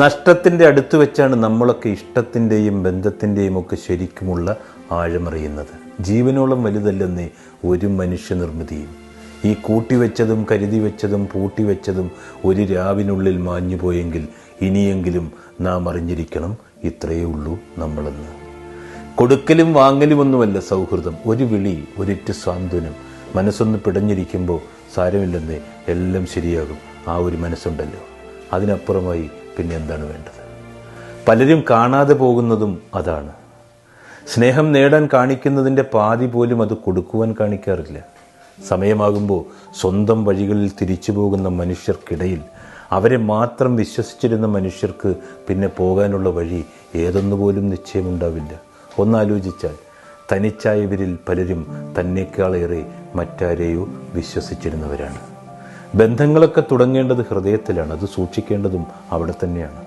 നഷ്ടത്തിൻ്റെ അടുത്ത് വെച്ചാണ് നമ്മളൊക്കെ ഇഷ്ടത്തിൻ്റെയും ബന്ധത്തിൻ്റെയും ഒക്കെ ശരിക്കുമുള്ള ആഴമറിയുന്നത്. ജീവനോളം വലുതല്ലെന്നേ ഒരു മനുഷ്യനിർമ്മിതിയും. ഈ കൂട്ടിവെച്ചതും കരുതി വെച്ചതും പൂട്ടിവെച്ചതും ഒരു രാവിനുള്ളിൽ മാഞ്ഞുപോയെങ്കിൽ ഇനിയെങ്കിലും നാം അറിഞ്ഞിരിക്കണം, ഇത്രയേ ഉള്ളൂ നമ്മളെന്ന്. കൊടുക്കലും വാങ്ങലുമൊന്നുമല്ല സൗഹൃദം. ഒരു വിളി, ഒരിറ്റ് സാന്ത്വനം. മനസ്സൊന്ന് പിടഞ്ഞിരിക്കുമ്പോൾ സാരമില്ലെന്നേ, എല്ലാം ശരിയാകും. ആ ഒരു മനസ്സുണ്ടല്ലോ, അതിനപ്പുറമായി പിന്നെ എന്താണ് വേണ്ടത്? പലരും കാണാതെ പോകുന്നതും അതാണ്. സ്നേഹം നേടാൻ കാണിക്കുന്നതിൻ്റെ പാതി പോലും അത് കൊടുക്കുവാൻ കാണിക്കാറില്ല. സമയമാകുമ്പോൾ സ്വന്തം വഴികളിൽ തിരിച്ചു പോകുന്ന മനുഷ്യർക്കിടയിൽ അവരെ മാത്രം വിശ്വസിച്ചിരുന്ന മനുഷ്യർക്ക് പിന്നെ പോകാനുള്ള വഴി ഏതൊന്നുപോലും നിശ്ചയമുണ്ടാവില്ല. ഒന്നാലോചിച്ചാൽ തനിച്ചായവരിൽ പലരും തന്നേക്കാളേറെ മറ്റാരെയോ വിശ്വസിച്ചിരുന്നവരാണ്. ബന്ധങ്ങളൊക്കെ തുടങ്ങേണ്ടത് ഹൃദയത്തിലാണ്. അത് സൂക്ഷിക്കേണ്ടതും അവിടെ തന്നെയാണ്.